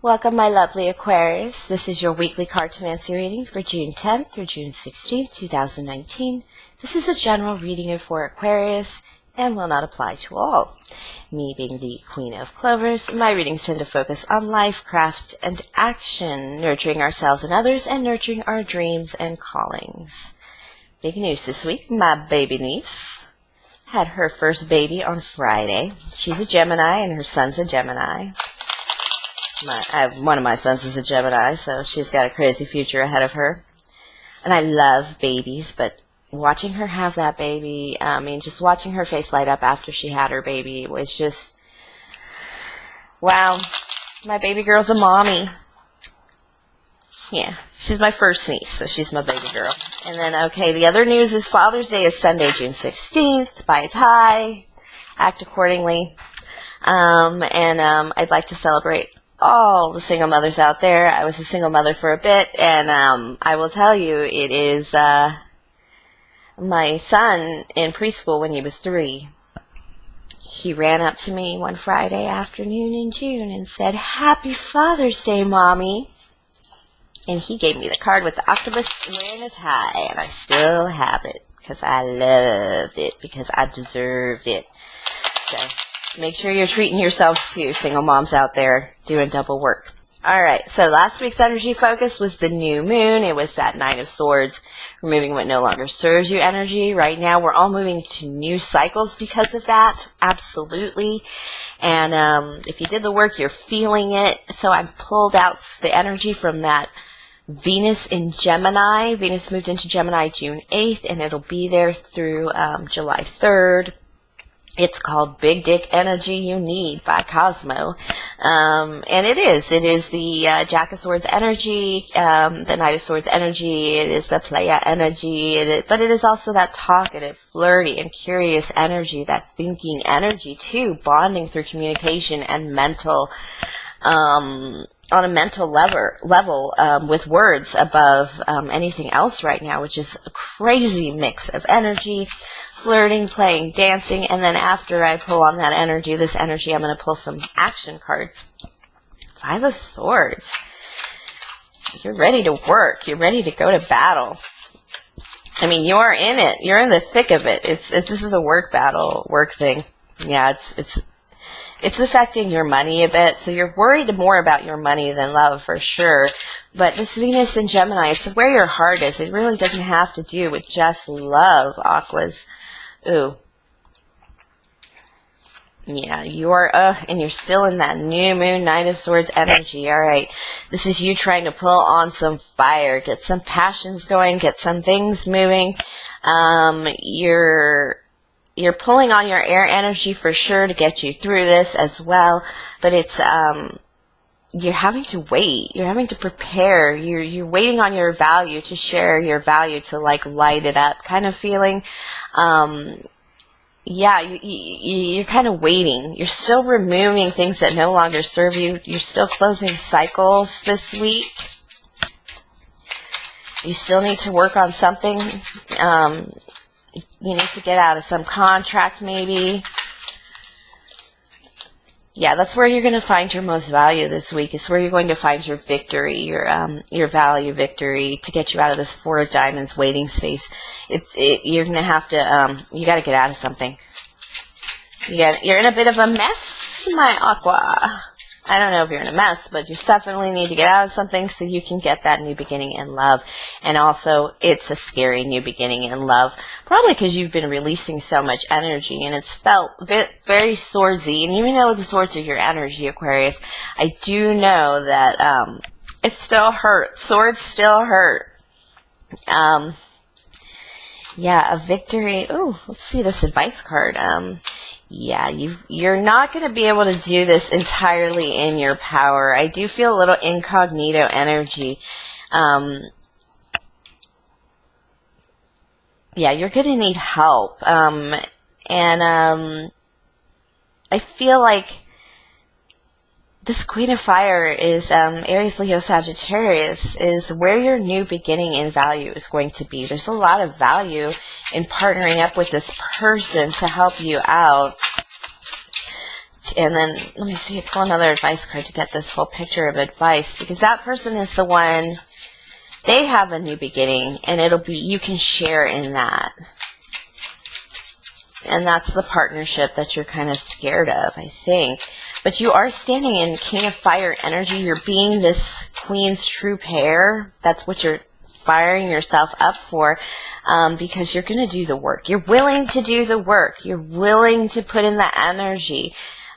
Welcome, my lovely Aquarius. This is your weekly Cartomancy reading for June 10th through June 16th, 2019. This is a general reading for Aquarius and will not apply to all. Me being the Queen of Clovers, my readings tend to focus on life, craft, and action, nurturing ourselves and others, and nurturing our dreams and callings. Big news this week, my baby niece had her first baby on Friday. She's a Gemini and her son's a Gemini. One of my sons is a Gemini, so she's got a crazy future ahead of her. And I love babies, but watching her have that baby, just watching her face light up after she had her baby was just, wow, my baby girl's a mommy. Yeah, she's my first niece, so she's my baby girl. And then, okay, the other news is Father's Day is Sunday, June 16th. Buy a tie, act accordingly. I'd like to celebrate all the single mothers out there. I was a single mother for a bit, and I will tell you, it is my son in preschool when he was 3. He ran up to me one Friday afternoon in June and said, "Happy Father's Day, Mommy." And he gave me the card with the octopus wearing a tie, and I still have it because I loved it, because I deserved it. So make sure you're treating yourself too, single moms out there doing double work. All right, so last week's energy focus was the new moon. It was that Nine of Swords, removing what no longer serves you energy. Right now, we're all moving to new cycles because of that, absolutely. And if you did the work, you're feeling it. So I pulled out the energy from that Venus in Gemini. Venus moved into Gemini June 8th, and it'll be there through July 3rd. It's called Big Dick Energy You Need by Cosmo. And it is the Jack of Swords energy, the Knight of Swords energy, it is the Playa energy, but it is also that talkative, flirty, and curious energy, that thinking energy too, bonding through communication and mental, on a mental level with words above anything else right now, which is a crazy mix of energy, flirting, playing, dancing, and then after I pull on that energy, this energy, I'm going to pull some action cards. 5 of Swords. You're ready to work. You're ready to go to battle. I mean, you're in it. You're in the thick of it. This is a work battle, work thing. Yeah, it's affecting your money a bit, so you're worried more about your money than love for sure. But this Venus in Gemini, it's where your heart is. It really doesn't have to do with just love, Aquas. Ooh. Yeah, and you're still in that new moon, Nine of Swords energy. All right, this is you trying to pull on some fire, get some passions going, get some things moving. You're pulling on your air energy for sure to get you through this as well, but it's you're having to wait. You're having to prepare. You're waiting on your value to share your value, to like light it up kind of feeling. Yeah, you're kind of waiting. You're still removing things that no longer serve you. You're still closing cycles this week. You still need to work on something. You need to get out of some contract maybe. Yeah, that's where you're going to find your most value this week. It's where you're going to find your victory, your value victory to get you out of this 4 of Diamonds waiting space. You're going to have to, you got to get out of something. You're in a bit of a mess, my Aqua. I don't know if you're in a mess, but you definitely need to get out of something so you can get that new beginning in love. And also, it's a scary new beginning in love, probably because you've been releasing so much energy, and it's felt very swordsy. And even though the swords are your energy, Aquarius, I do know that it still hurts. Swords still hurt. Yeah, a victory. Oh, let's see this advice card. Yeah, you're not going to be able to do this entirely in your power. I do feel a little incognito energy. Yeah, you're going to need help. I feel like this Queen of Fire is Aries, Leo, Sagittarius, is where your new beginning in value is going to be. There's a lot of value in partnering up with this person to help you out. And then let me see, pull another advice card to get this whole picture of advice, because that person is the one, they have a new beginning, and it'll be, you can share in that. And that's the partnership that you're kind of scared of, I think. But you are standing in King of Fire energy. You're being this Queen's true pair. That's what you're firing yourself up for, because you're going to do the work. You're willing to do the work. You're willing to put in the energy.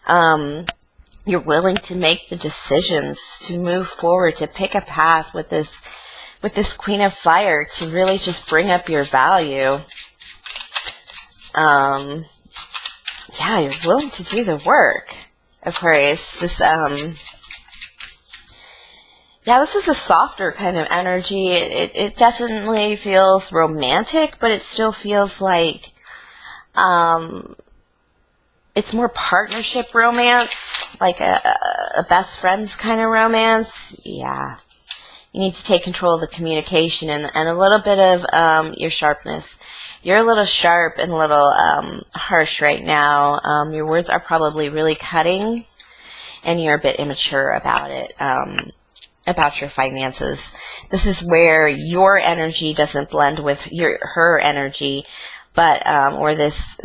You're willing to make the decisions, to move forward, to pick a path with this Queen of Fire, to really just bring up your value. Yeah, you're willing to do the work, Aquarius. This, yeah, this is a softer kind of energy. It definitely feels romantic, but it still feels like, it's more partnership romance, like a best friends kind of romance. Yeah. You need to take control of the communication and a little bit of your sharpness. You're a little sharp and a little harsh right now. Your words are probably really cutting, and you're a bit immature about it, about your finances. This is where your energy doesn't blend with her energy, but or this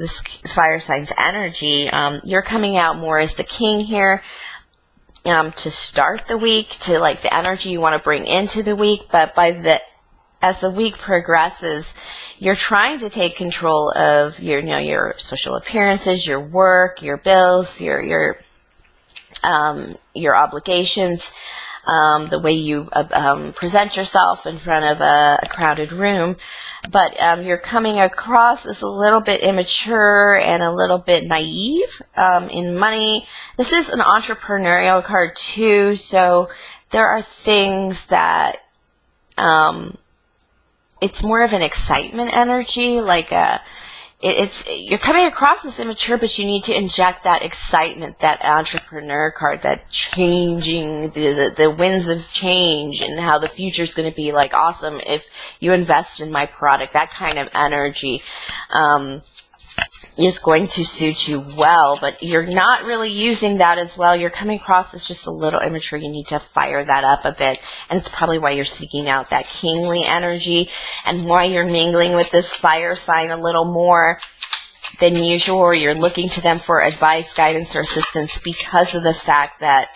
fire sign's energy. You're coming out more as the king here. To start the week, to like the energy you want to bring into the week, but as the week progresses, you're trying to take control of your social appearances, your work, your bills, your obligations, the way you present yourself in front of a crowded room. But you're coming across as a little bit immature and a little bit naive in money. This is an entrepreneurial card too, so there are things that it's more of an excitement energy, like you're coming across as immature, but you need to inject that excitement, that entrepreneur card, that changing, the winds of change, and how the future is going to be like awesome if you invest in my product. That kind of energy is going to suit you well, but you're not really using that as well. You're coming across as just a little immature. You need to fire that up a bit, and it's probably why you're seeking out that kingly energy, and why you're mingling with this fire sign a little more than usual, or you're looking to them for advice, guidance, or assistance, because of the fact that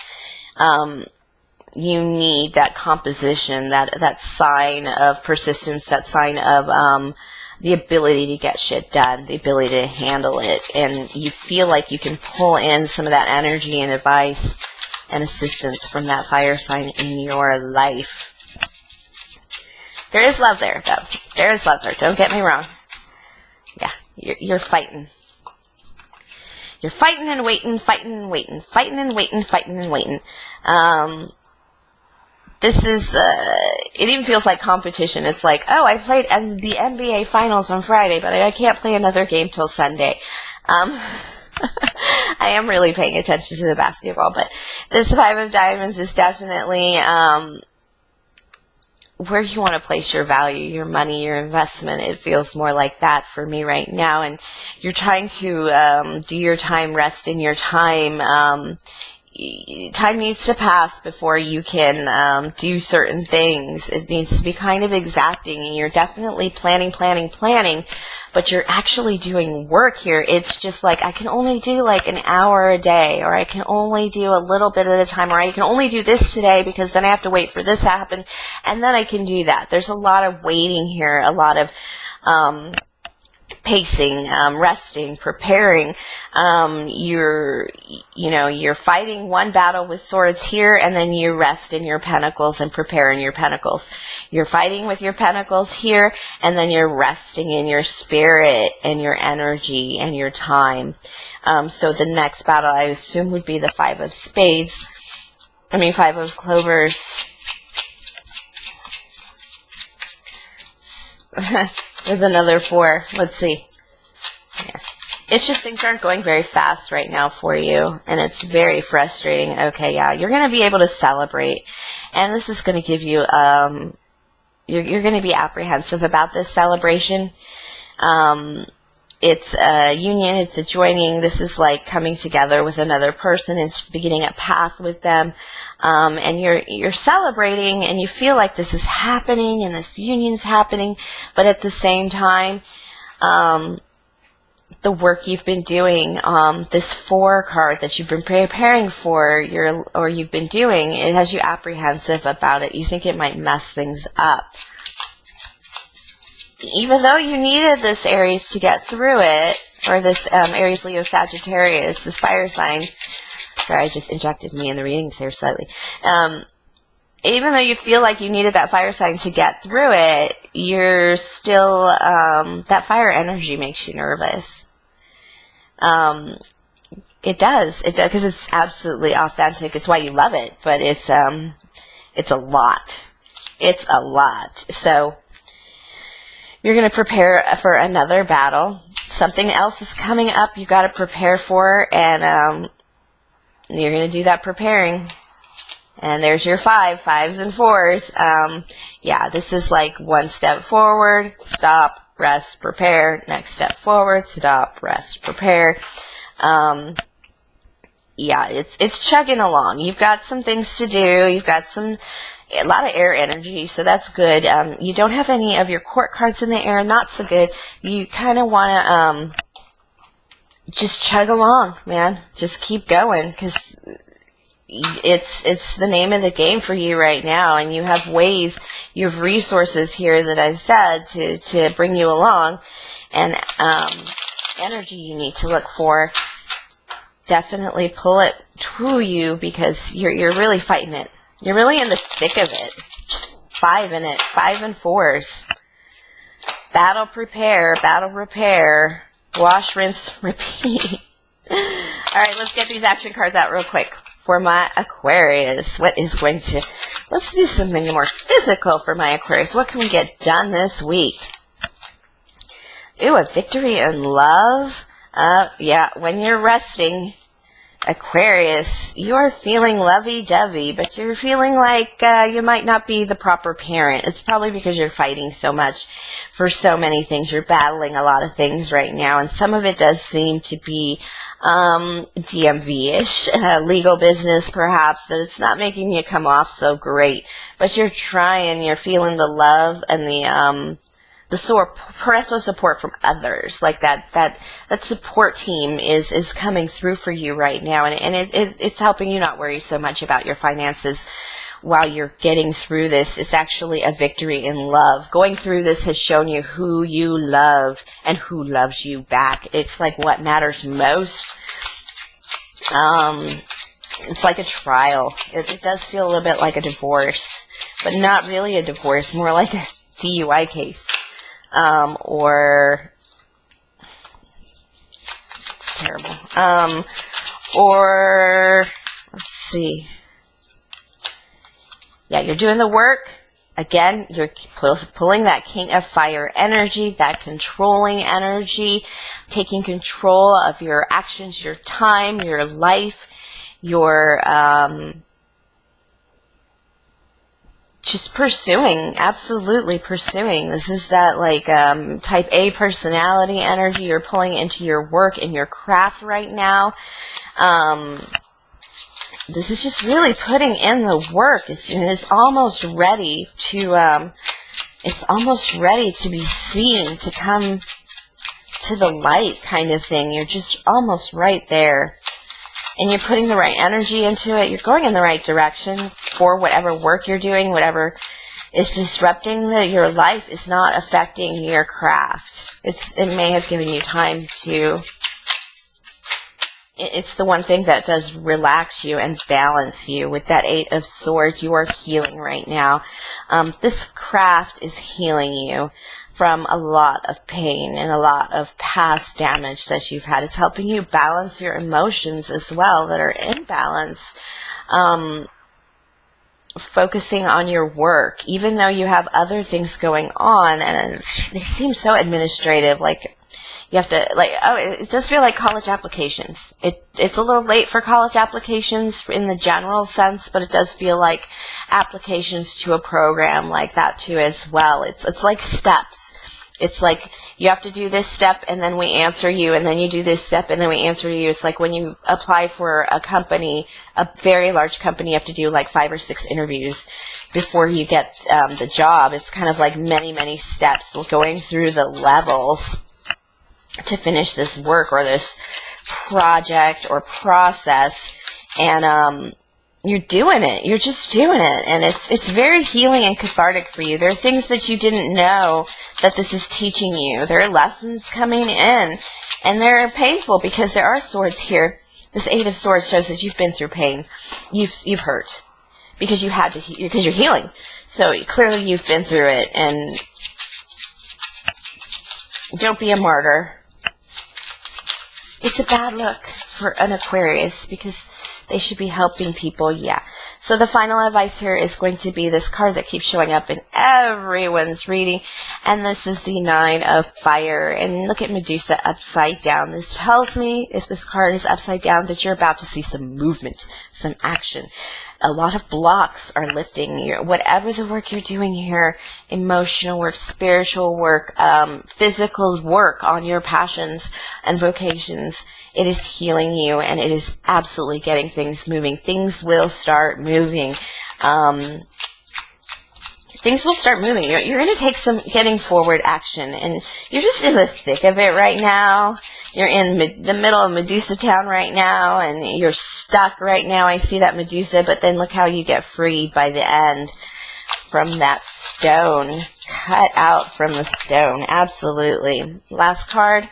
you need that composition, that sign of persistence, that sign of the ability to get shit done, the ability to handle it, and you feel like you can pull in some of that energy and advice and assistance from that fire sign in your life. There is love there, though. There is love there. Don't get me wrong. Yeah, you're fighting. You're fighting and waiting, fighting and waiting, fighting and waiting, fighting and waiting. This is, it even feels like competition. It's like, oh, I played the NBA Finals on Friday, but I can't play another game till Sunday. I am really paying attention to the basketball, but this Five of Diamonds is definitely where you want to place your value, your money, your investment. It feels more like that for me right now, and you're trying to do your time, rest in your time. Time needs to pass before you can do certain things. It needs to be kind of exacting, and you're definitely planning, but you're actually doing work here. It's just like, I can only do like an hour a day, or I can only do a little bit at a time, or I can only do this today because then I have to wait for this to happen, and then I can do that. There's a lot of waiting here, a lot of pacing, resting, preparing. You're fighting one battle with swords here, and then you rest in your pentacles and prepare in your pentacles. You're fighting with your pentacles here, and then you're resting in your spirit and your energy and your time. So the next battle, I assume, would be the Five of Clovers. With another 4. Let's see. Yeah. It's just things aren't going very fast right now for you, and it's very frustrating. Okay, yeah, you're going to be able to celebrate, and this is going to give you, you're going to be apprehensive about this celebration. it's a union, it's a joining. This is like coming together with another person and beginning a path with them. And you're celebrating, and you feel like this is happening and this union's happening, but at the same time, the work you've been doing, this 4 card that you've been preparing for, you've been doing, it has you apprehensive about it. You think it might mess things up. Even though you needed this Aries to get through it, or this Aries, Leo, Sagittarius, this fire sign. Sorry, I just injected me in the readings here slightly. Even though you feel like you needed that fire sign to get through it, you're still, that fire energy makes you nervous. It does, because it's absolutely authentic. It's why you love it, but it's a lot. It's a lot. So, you're going to prepare for another battle. Something else is coming up you got to prepare for, and you're going to do that preparing. And there's your 5s and 4s. Yeah, this is like 1 step forward, stop, rest, prepare. Next step forward, stop, rest, prepare. Yeah, it's chugging along. You've got some things to do. You've got a lot of air energy, so that's good. You don't have any of your court cards in the air, not so good. You kind of want to just chug along, man. Just keep going, because it's the name of the game for you right now, and you have ways, you have resources here that I've said to bring you along, and energy you need to look for. Definitely pull it to you, because you're really fighting it. You're really in the thick of it. Just 5 in it. 5 and 4s. Battle, prepare. Battle, repair. Wash, rinse, repeat. Alright, let's get these action cards out real quick. For my Aquarius, let's do something more physical for my Aquarius. What can we get done this week? Ooh, a victory in love. Yeah, when you're resting, Aquarius, you're feeling lovey-dovey, but you're feeling like you might not be the proper parent. It's probably because you're fighting so much for so many things. You're battling a lot of things right now, and some of it does seem to be DMV-ish, legal business perhaps, that it's not making you come off so great. But you're trying, you're feeling the love and the parental support from others, like that support team is coming through for you right now, and it's helping you not worry so much about your finances while you're getting through this. It's actually a victory in love. Going through this has shown you who you love and who loves you back. It's like what matters most. It's like a trial. It does feel a little bit like a divorce, but not really a divorce, more like a DUI case. Or terrible. Or let's see. Yeah, you're doing the work. Again, you're pulling that King of Fire energy, that controlling energy, taking control of your actions, your time, your life, your just pursuing, absolutely pursuing. This is that like type A personality energy you're pulling into your work and your craft right now. This is just really putting in the work. It's almost ready to be seen, to come to the light kind of thing. You're just almost right there. And you're putting the right energy into it. You're going in the right direction for whatever work you're doing, whatever is disrupting your life is not affecting your craft. It may have given you time to... It's the one thing that does relax you and balance you. With that 8 of Swords, you are healing right now. This craft is healing you from a lot of pain and a lot of past damage that you've had. It's helping you balance your emotions as well that are in balance. Focusing on your work, even though you have other things going on, and they seem so administrative, like you have to, like, oh, it does feel like college applications. It's a little late for college applications in the general sense, but it does feel like applications to a program like that too as well. It's like steps. It's like you have to do this step and then we answer you, and then you do this step and then we answer you. It's like when you apply for a company, a very large company, you have to do like 5 or 6 interviews before you get the job. It's kind of like many, many steps going through the levels to finish this work or this project or process. And you're doing it. You're just doing it. And it's very healing and cathartic for you. There are things that you didn't know that this is teaching you. There are lessons coming in. And they're painful because there are swords here. This 8 of Swords shows that you've been through pain. You've hurt. Because you had to, because you're healing. So clearly you've been through it. And don't be a martyr. It's a bad look for an Aquarius because they should be helping people, yeah. So the final advice here is going to be this card that keeps showing up in everyone's reading, and this is the 9 of Fire. And look at Medusa upside down. This tells me, if this card is upside down, that you're about to see some movement, some action. A lot of blocks are lifting. Whatever the work you're doing here, emotional work, spiritual work, physical work on your passions and vocations, it is healing you, and it is absolutely getting things moving. Things will start moving. Things will start moving. You're going to take some getting forward action, and you're just in the thick of it right now. You're in the middle of Medusa Town right now, and you're stuck right now. I see that Medusa, but then look how you get freed by the end from that stone. Cut out from the stone. Absolutely. Last card.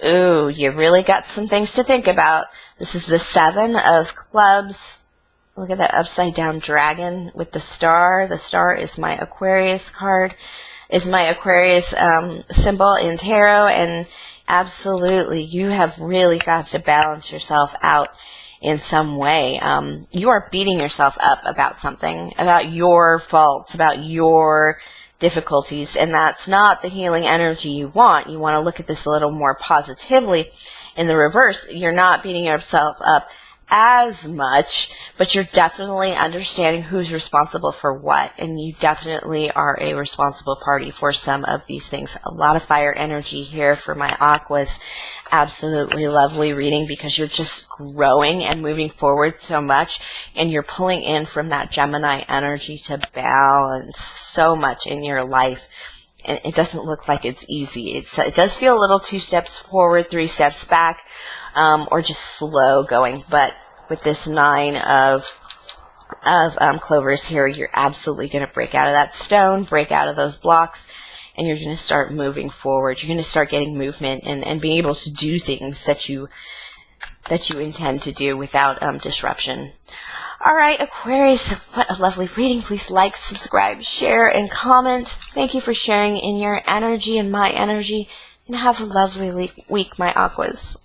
Ooh, you really got some things to think about. This is the 7 of Clubs. Look at that upside down dragon with the star. The star is my Aquarius card, is my Aquarius symbol in tarot, and absolutely, you have really got to balance yourself out in some way. You are beating yourself up about something, about your faults, about your difficulties, and that's not the healing energy you want. You want to look at this a little more positively. In the reverse, you're not beating yourself up as much, but you're definitely understanding who's responsible for what, and you definitely are a responsible party for some of these things. A lot of fire energy here for my Aquas. Absolutely lovely reading because you're just growing and moving forward so much, and you're pulling in from that Gemini energy to balance so much in your life. And it doesn't look like it's easy. It does feel a little 2 steps forward, 3 steps back, or just slow going. But with this 9 of Clovers here, you're absolutely going to break out of that stone, break out of those blocks, and you're going to start moving forward. You're going to start getting movement and being able to do things that you intend to do without disruption. All right, Aquarius, what a lovely reading. Please like, subscribe, share, and comment. Thank you for sharing in your energy and my energy, and have a lovely week, my Aquas.